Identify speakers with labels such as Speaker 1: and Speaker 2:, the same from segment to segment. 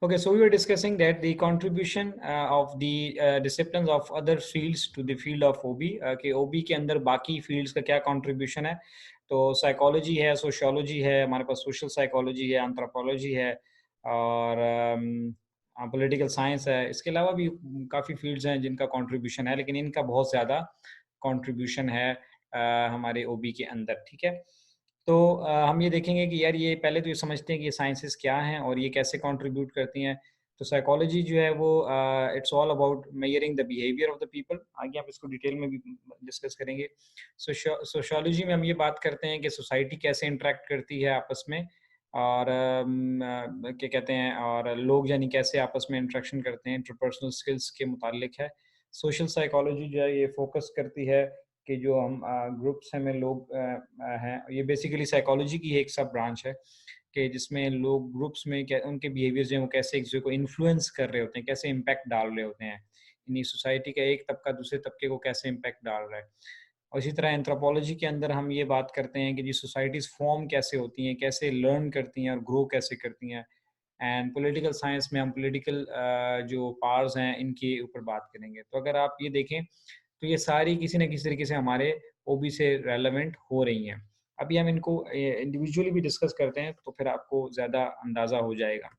Speaker 1: Okay, so we were discussing that the contribution of the disciplines of other fields to the field of OB, कि OB के अंदर बाकी fields का क्या contribution है. तो psychology है, sociology है, हमारे पास social psychology है, anthropology है और political science है. इसके अलावा भी काफ़ी fields हैं जिनका contribution है, लेकिन इनका बहुत ज़्यादा contribution है हमारे OB के अंदर, ठीक है. तो हम ये देखेंगे कि यार ये पहले तो ये समझते हैं कि ये साइंसेस क्या हैं और ये कैसे कंट्रीब्यूट करती हैं. तो साइकोलॉजी जो है वो it's all about measuring the behaviour of the people. आगे हम इसको डिटेल में भी डिस्कस करेंगे. सोशियोलॉजी में हम ये बात करते हैं कि सोसाइटी कैसे इंटरेक्ट करती है आपस में और क्या कहते हैं और लोग यानी कैसे आपस में इंटरेक्शन करते हैं, इंटरपर्सनल स्किल्स के मुतालिक है. सोशल साइकोलॉजी जो है ये फोकस करती है कि जो हम ग्रुप्स हैं में लोग हैं, ये बेसिकली साइकोलॉजी की एक सब ब्रांच है कि जिसमें लोग ग्रुप्स में क्या उनके बिहेवियर्स जो हैं वो कैसे एक दूसरे को इन्फ्लुएंस कर रहे होते हैं, कैसे इम्पैक्ट डाल रहे होते हैं, यानी सोसाइटी का एक तबका दूसरे तबके को कैसे इम्पैक्ट डाल रहा है. और इसी तरह एंथ्रोपोलॉजी के अंदर हम ये बात करते हैं कि जी सोसाइटीज़ फॉर्म कैसे होती हैं, कैसे लर्न करती हैं और ग्रो कैसे करती हैं. एंड पॉलिटिकल साइंस में हम पॉलिटिकल जो पावर्स हैं इनके ऊपर बात करेंगे. तो अगर आप ये देखें तो ये सारी किसी न किसी तरीके से हमारे ओबी से रेलेवेंट हो रही हैं. अभी हम इनको इंडिविजुअली भी डिस्कस करते हैं तो फिर आपको ज़्यादा अंदाज़ा हो जाएगा.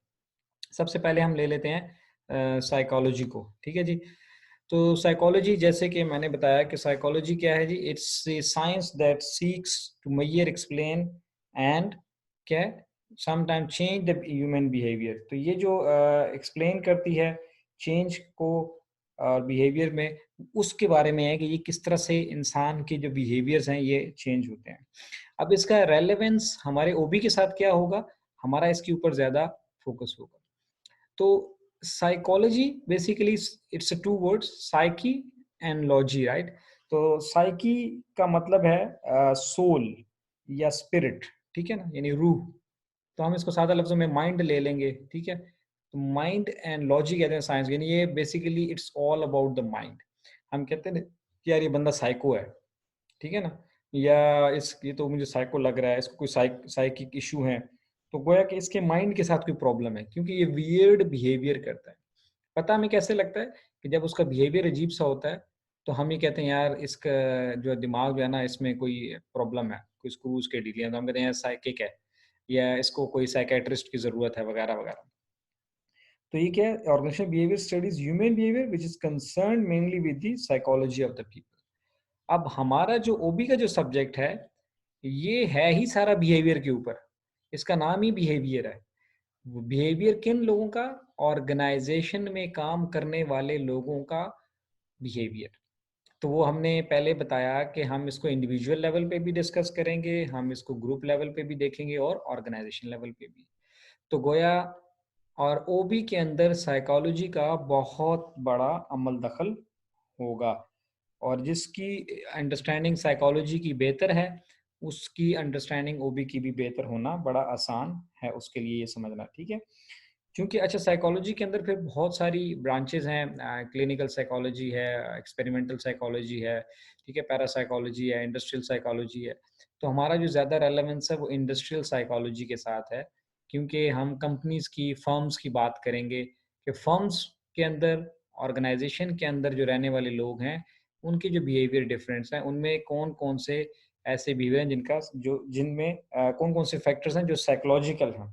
Speaker 1: सबसे पहले हम ले लेते हैं साइकोलॉजी को, ठीक है जी. तो साइकोलॉजी जैसे कि मैंने बताया कि साइकोलॉजी क्या है जी, it's a science that seeks to measure explain and क्या sometime change the human behaviour. तो ये जो एक्सप्लेन करती है चेंज को और बिहेवियर में, उसके बारे में है कि ये किस तरह से इंसान के जो बिहेवियर्स हैं ये चेंज होते हैं. अब इसका रेलेवेंस हमारे ओबी के साथ क्या होगा, हमारा इसके ऊपर ज़्यादा फोकस होगा. तो psychology basically it's a two words, psyche and logy, right. तो साइकी का मतलब है सोल या स्पिरिट, ठीक है ना, यानी रूह. तो हम इसको सादा लफ्ज़ों में माइंड ले लेंगे, ठीक है. तो माइंड एंड लॉजी कहते हैं साइंस, यानी ये basically it's all about the mind. हम कहते हैं ना कि यार ये बंदा साइको है, ठीक है ना, या इस ये तो मुझे साइको लग रहा है, इसको कोई साइकिक इशू है. तो गोया कि इसके माइंड के साथ कोई प्रॉब्लम है क्योंकि ये वियर्ड बिहेवियर करता है. पता हमें कैसे लगता है कि जब उसका बिहेवियर अजीब सा होता है तो हम ये कहते हैं यार इसका जो दिमाग जो है ना इसमें कोई प्रॉब्लम है, कोई स्क्रूज के ढीली हैं, तो हम कहते हैं यार साइकिक है या इसको कोई साइकेट्रिस्ट की ज़रूरत है वगैरह वगैरह. तो ये क्या है, organizational behaviour studies human behaviour which is concerned mainly with the psychology of the people. अब हमारा जो ओबी का जो सब्जेक्ट है ये है ही सारा बिहेवियर के ऊपर. इसका नाम ही बिहेवियर है. बिहेवियर किन लोगों का, ऑर्गेनाइजेशन में काम करने वाले लोगों का बिहेवियर. तो वो हमने पहले बताया कि हम इसको इंडिविजुअल लेवल पे भी डिस्कस करेंगे, हम इसको ग्रुप लेवल पे भी देखेंगे और ऑर्गेनाइजेशन लेवल पे भी. तो गोया और ओबी के अंदर साइकोलॉजी का बहुत बड़ा अमल दखल होगा और जिसकी अंडरस्टैंडिंग साइकोलॉजी की बेहतर है उसकी अंडरस्टैंडिंग ओबी की भी बेहतर होना बड़ा आसान है उसके लिए, ये समझना, ठीक है. क्योंकि अच्छा साइकोलॉजी के अंदर फिर बहुत सारी ब्रांचेस हैं, क्लिनिकल साइकोलॉजी है, एक्सपेरिमेंटल साइकोलॉजी है, ठीक है, पैरासाइकोलॉजी है, इंडस्ट्रियल साइकोलॉजी है. तो हमारा जो ज़्यादा रेलेवेंस है वो इंडस्ट्रियल साइकोलॉजी के साथ है क्योंकि हम कंपनीज की, फर्म्स की बात करेंगे कि फर्म्स के अंदर, ऑर्गेनाइजेशन के अंदर जो रहने वाले लोग हैं उनके जो बिहेवियर डिफरेंस हैं उनमें कौन कौन से ऐसे बिहेवियर हैं जिनका जो जिनमें कौन कौन से फैक्टर्स हैं जो साइकोलॉजिकल हैं.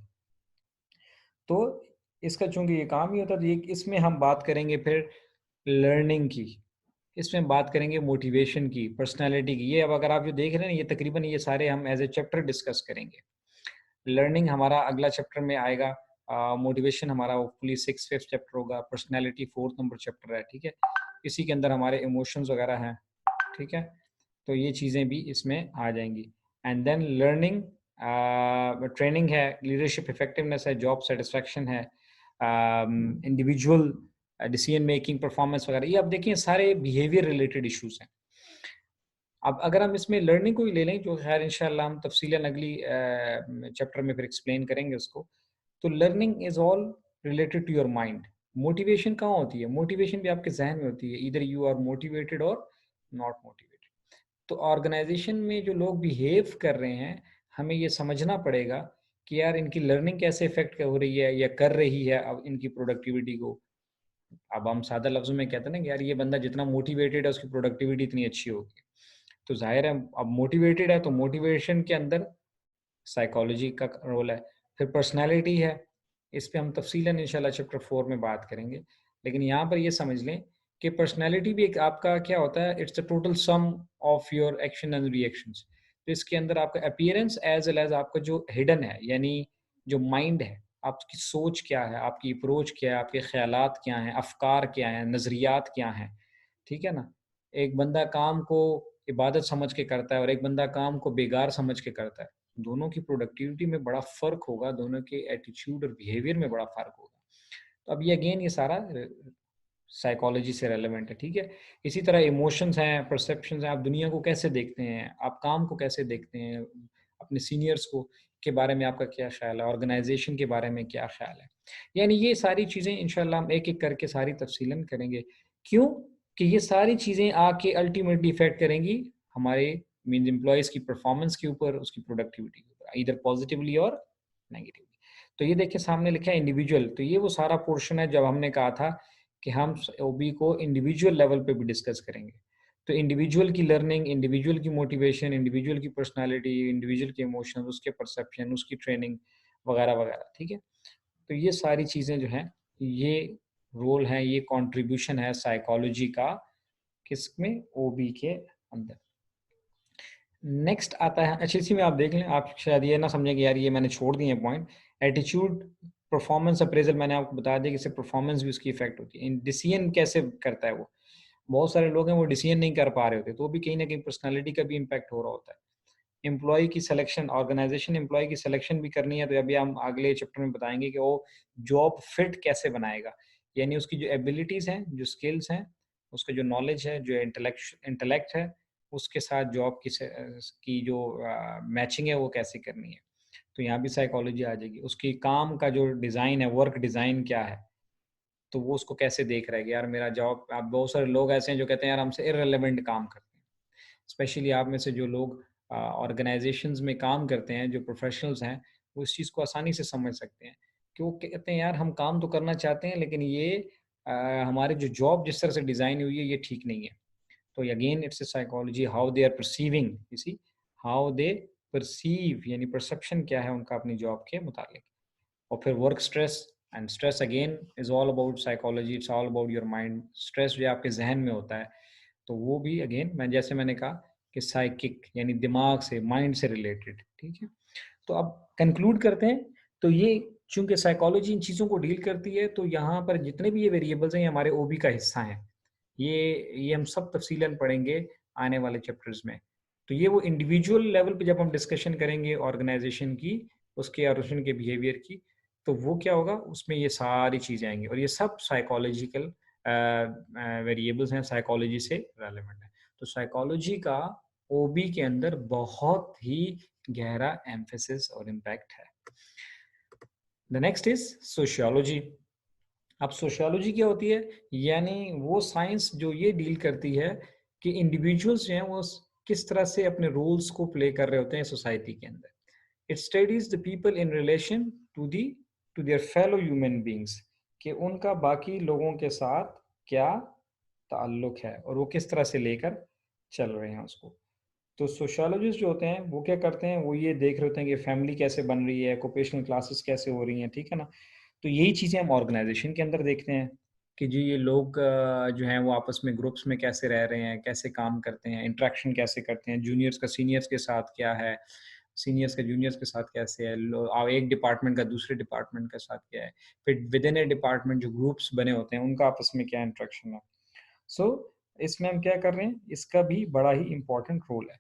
Speaker 1: तो इसका चूँकि ये काम ही होता है तो ये इसमें हम बात करेंगे फिर लर्निंग की, इसमें बात करेंगे मोटिवेशन की, पर्सनैलिटी की. ये अब अगर आप जो देख रहे हैं ये तकरीबन ये सारे हम एज़ ए चैप्टर डिस्कस करेंगे. लर्निंग हमारा अगला चैप्टर में आएगा, मोटिवेशन हमारा होपफुली 6th 5th चैप्टर होगा, पर्सनैलिटी 4th नंबर चैप्टर है, ठीक है. इसी के अंदर हमारे इमोशंस वगैरह हैं, ठीक है. तो ये चीज़ें भी इसमें आ जाएँगी. एंड देन लर्निंग, ट्रेनिंग है, लीडरशिप इफेक्टिवनेस है, जॉब सैटिस्फैक्शन है, इंडिविजुअल डिसीजन मेकिंग, परफॉर्मेंस वगैरह. ये अब देखिए सारे बिहेवियर रिलेटेड इश्यूज हैं. अब अगर हम इसमें लर्निंग को ही ले लें जो खैर इंशाल्लाह हम तफसीलन अगली चैप्टर में फिर एक्सप्लेन करेंगे उसको. तो learning is all related to your mind. Motivation कहाँ होती है, मोटिवेशन भी आपके जहन में होती है, इधर यू आर मोटिवेटेड और नॉट मोटिवेटेड. तो ऑर्गेनाइजेशन में जो लोग बिहेव कर रहे हैं हमें ये समझना पड़ेगा कि यार इनकी लर्निंग कैसे इफेक्ट हो रही है या कर रही है अब इनकी प्रोडक्टिविटी को। अब हम सादा लफ्ज़ों में कहते हैं ना कि यार ये बंदा जितना मोटिवेटेड है उसकी प्रोडक्टिविटी इतनी अच्छी होगी। तो ज़ाहिर है अब मोटिवेटेड है तो मोटिवेशन के अंदर साइकोलॉजी का रोल है। फिर पर्सनैलिटी है, इस पे हम तफ़सीलन इंशाल्लाह चैप्टर 4 में बात करेंगे। लेकिन यहाँ पर ये समझ लें कि पर्सनैलिटी भी एक आपका क्या होता है, it's the total sum of your action and reactions. तो इसके अंदर आपका अपीयरेंस एज़ वेल एज़ आपका जो हिडन है, यानी जो माइंड है, आपकी सोच क्या है, आपकी अप्रोच क्या है, आपके ख़यालात क्या हैं, अफ़कार क्या हैं, नज़रियात क्या हैं, ठीक है ना? एक बंदा काम को इबादत समझ के करता है और एक बंदा काम को बेगार समझ के करता है। दोनों की प्रोडक्टिविटी में बड़ा फ़र्क होगा, दोनों के एटीट्यूड और बिहेवियर में बड़ा फ़र्क होगा। तो अब ये अगेन ये सारा साइकोलॉजी से रेलेवेंट है, ठीक है? इसी तरह इमोशंस हैं, परसेप्शंस हैं, आप दुनिया को कैसे देखते हैं, आप काम को कैसे देखते हैं, अपने सीनियर्स को के बारे में आपका क्या ख़्याल है, ऑर्गनाइज़ेशन के बारे में क्या ख़्याल है? यानी ये सारी चीज़ें इंशाल्लाह हम एक-एक करके सारी तफ़सीलन करेंगे। क्यों? कि ये सारी चीज़ें आके अल्टीमेटली इफ़ेक्ट करेंगी हमारे मीन्स एम्प्लॉइज़ की परफ़ॉर्मेंस के ऊपर, उसकी प्रोडक्टिविटी के ऊपर, ईदर पॉज़िटिवली और नेगेटिवली। तो ये देखिए सामने लिखा है इंडिविजुअल, तो ये वो सारा पोर्शन है जब हमने कहा था कि हम ओबी को इंडिविजुअल लेवल पे भी डिस्कस करेंगे। तो इंडिविजुअल की लर्निंग, इंडिविजुअल की मोटिवेशन, इंडिविजुअल की पर्सनैलिटी, इंडिविजुअल के इमोशंस, उसके परसेप्शन, उसकी ट्रेनिंग वगैरह-वगैरह, ठीक है? तो ये सारी चीज़ें जो हैं, ये रोल है, ये कंट्रीब्यूशन है साइकोलॉजी का किसमें? ओबी के अंदर। नेक्स्ट आता है, अच्छा इसी में आप देख लें, आप शायद ये ना समझें कि यार ये मैंने छोड़ दिए हैं पॉइंट। एटीट्यूड, परफॉर्मेंस अप्रेज़ल मैंने आपको बता दिया कि इससे परफॉर्मेंस भी उसकी इफ़ेक्ट होती है। इन डिसीज़न कैसे करता है वो? बहुत सारे लोग हैं वो डिसीज़न नहीं कर पा रहे होते, तो वो भी कहीं न कहीं पर्सनैलिटी का भी इम्पैक्ट हो रहा होता है। एम्प्लॉयी की सिलेक्शन, ऑर्गेनाइज़ेशन एम्प्लॉयी की सिलेक्शन भी करनी है, तो अभी हम अगले चैप्टर में बताएँगे कि वो जॉब फिट कैसे बनाएगा। यानी उसकी जो एबिलिटीज़ हैं, जो स्किल्स हैं, उसका जो नॉलेज है, जो इंटेलेक्ट है, उसके साथ जॉब की जो मैचिंग है वो कैसे करनी है। तो यहाँ भी साइकोलॉजी आ जाएगी। उसकी काम का जो डिज़ाइन है, वर्क डिज़ाइन क्या है, तो वो उसको कैसे देख रहा है कि यार मेरा जॉब, अब बहुत सारे लोग ऐसे हैं जो कहते हैं यार हमसे इर्रेलेवेंट काम करते हैं। स्पेशली आप में से जो लोग ऑर्गेनाइजेशंस में काम करते हैं, जो प्रोफेशनल्स हैं, वो इस चीज़ को आसानी से समझ सकते हैं कि वो कहते हैं यार हम काम तो करना चाहते हैं लेकिन ये अ, हमारी जो जॉब जिस तरह से डिज़ाइन हुई है ये ठीक नहीं है। तो again it's a psychology how they are perceiving, you see, how they perceive, यानी परसेप्शन क्या है उनका अपनी जॉब के मुतालिक। और फिर work stress, and stress again is all about psychology, it's all about your mind. Stress जो आपके जहन में होता है, तो वो भी अगेन मैंने कहा कि साइकिक यानी दिमाग से, माइंड से रिलेटेड, ठीक है? तो अब कंक्लूड करते हैं। तो ये चूंकि साइकोलॉजी इन चीज़ों को डील करती है, तो यहाँ पर जितने भी ये वेरिएबल्स हैं ये हमारे ओबी का हिस्सा हैं। ये हम सब तफसीलन पढ़ेंगे आने वाले चैप्टर्स में। तो ये वो इंडिविजुअल लेवल पे जब हम डिस्कशन करेंगे ऑर्गेनाइजेशन की, उसके और उसके बिहेवियर की, तो वो क्या होगा, उसमें ये सारी चीज़ें आएँगी और ये सब साइकोलॉजिकल वेरिएबल्स हैं, साइकोलॉजी से रेलेवेंट है। तो साइकोलॉजी का ओबी के अंदर बहुत ही गहरा एम्फेसिस और इम्पैक्ट है। The next is sociology. अब सोशियोलॉजी क्या होती है? यानी वो साइंस जो ये डील करती है कि इंडिविजुअल्स जो हैं वो किस तरह से अपने रोल्स को प्ले कर रहे होते हैं सोसाइटी के अंदर। It studies the people in relation to their fellow human beings, कि उनका बाकी लोगों के साथ क्या ताल्लुक है और वो किस तरह से लेकर चल रहे हैं उसको। तो सोशियोलॉजिस्ट जो होते हैं वो क्या करते हैं, वो ये देख रहे होते हैं कि फैमिली कैसे बन रही है, ऑक्यूपेशनल क्लासेस कैसे हो रही हैं, ठीक है ना? तो यही चीज़ें हम ऑर्गेनाइजेशन के अंदर देखते हैं कि जी ये लोग जो हैं वो आपस में ग्रुप्स में कैसे रह रहे हैं, कैसे काम करते हैं, इंटरेक्शन कैसे करते हैं, जूनियर्स का सीनियर्स के साथ क्या है, सीनियर्स का जूनियर्स के साथ कैसे है, एक डिपार्टमेंट का दूसरे डिपार्टमेंट के साथ क्या है, फिर विद इन ए डिपार्टमेंट जो ग्रुप्स बने होते हैं उनका आपस में क्या इंटरेक्शन है। सो इसमें हम क्या कर रहे हैं, इसका भी बड़ा ही इंपॉर्टेंट रोल है।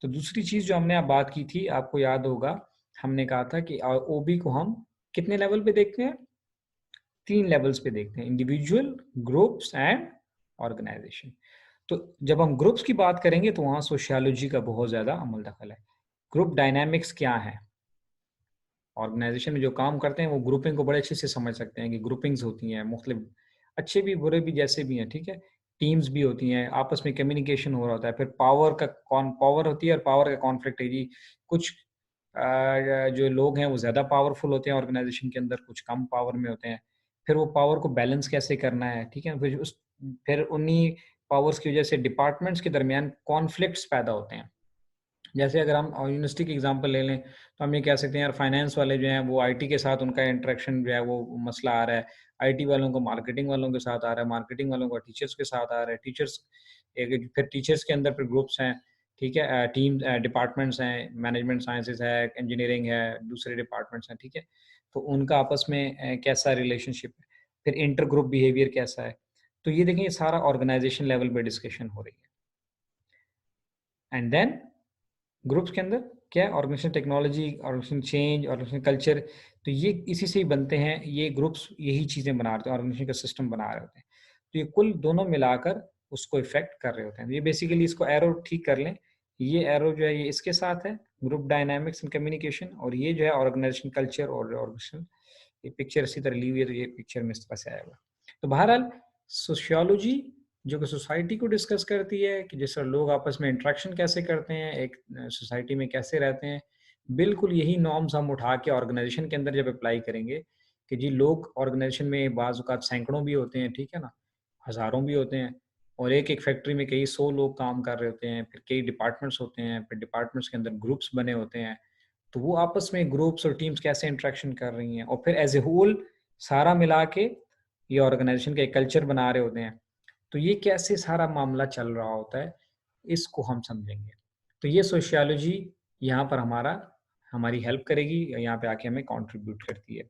Speaker 1: तो दूसरी चीज़ जो हमने अब बात की थी, आपको याद होगा, हमने कहा था कि ओबी को हम कितने लेवल पे देखते हैं? 3 लेवल्स पे देखते हैं, इंडिविजुअल, ग्रुप्स एंड ऑर्गेनाइजेशन। तो जब हम ग्रुप्स की बात करेंगे तो वहाँ सोशियोलॉजी का बहुत ज़्यादा अमल दखल है। ग्रुप डायनामिक्स क्या है? ऑर्गेनाइजेशन में जो काम करते हैं वो ग्रुपिंग को बड़े अच्छे से समझ सकते हैं कि ग्रुपिंग्स होती हैं, मुख्तलिफ अच्छे भी बुरे भी जैसे भी हैं, ठीक है? टीम्स भी होती हैं, आपस में कम्युनिकेशन हो रहा होता है, फिर पावर होती है और पावर का कॉन्फ्लिक्ट है जी। कुछ जो लोग हैं वो ज़्यादा पावरफुल होते हैं ऑर्गेनाइजेशन के अंदर, कुछ कम पावर में होते हैं। फिर वो पावर को बैलेंस कैसे करना है, ठीक है? फिर उन्हीं पावर्स की वजह से डिपार्टमेंट्स के दरमियान कॉन्फ्लिक्ट्स पैदा होते हैं। जैसे अगर हम यूनिवर्सिटी की एग्जांपल ले लें, तो हम ये कह सकते हैं यार फाइनेंस वाले जो हैं वो आईटी के साथ उनका इंटरेक्शन जो है वो मसला आ रहा है। आईटी वालों को मार्केटिंग वालों के साथ आ रहा है, मार्केटिंग वालों को टीचर्स के साथ आ रहा है। फिर टीचर्स के अंदर फिर ग्रुप्स हैं, ठीक है? टीम डिपार्टमेंट्स हैं, मैनेजमेंट साइंसेज़ है, इंजीनियरिंग है, दूसरे डिपार्टमेंट्स हैं, ठीक है? तो उनका आपस में कैसा रिलेशनशिप है? फिर इंटर ग्रुप बिहेवियर कैसा है? तो ये देखें, ये सारा ऑर्गेनाइजेशन लेवल पे डिस्कशन हो रही है। एंड देन ग्रुप्स के अंदर क्या है, organization technology, organization change, organization culture, तो ये इसी से ही बनते हैं। ये ग्रुप्स यही चीज़ें बना रहे होते हैं, ऑर्गेनाइजेशन का सिस्टम बना रहे होते हैं। तो ये कुल दोनों मिलाकर उसको इफ़ेक्ट कर रहे होते हैं। ये बेसिकली इसको एरो ठीक कर लें, ये एरो जो है ये इसके साथ है, ग्रुप डायनामिक्स एंड कम्युनिकेशन, और ये जो है ऑर्गेनाइजेशन कल्चर और ऑर्गेनाइजेशन, ये पिक्चर इसी तरह ली हुई है, तो ये पिक्चर में इस तरह से आएगा। तो बहरहाल सोशियोलॉजी जो कि सोसाइटी को डिस्कस करती है कि जिस तरह लोग आपस में इंटरेक्शन कैसे करते हैं, एक सोसाइटी में कैसे रहते हैं, बिल्कुल यही नॉर्म्स हम उठा के ऑर्गेनाइजेशन के अंदर जब अप्लाई करेंगे कि जी लोग ऑर्गेनाइजेशन में बाज़ औक़ात सैकड़ों भी होते हैं, ठीक है ना? हज़ारों भी होते हैं, और एक-एक फैक्ट्री में कई 100 लोग काम कर रहे होते हैं, फिर कई डिपार्टमेंट्स होते हैं, फिर डिपार्टमेंट्स के अंदर ग्रुप्स बने होते हैं। तो वो आपस में ग्रुप्स और टीम्स कैसे इंटरेक्शन कर रही हैं, और फिर एज़ ए होल सारा मिला के ये ऑर्गेनाइजेशन का एक कल्चर बना रहे होते हैं। तो ये कैसे सारा मामला चल रहा होता है, इसको हम समझेंगे। तो ये सोशियोलॉजी यहाँ पर हमारी हेल्प करेगी, यहाँ पे आके हमें कंट्रीब्यूट करती है।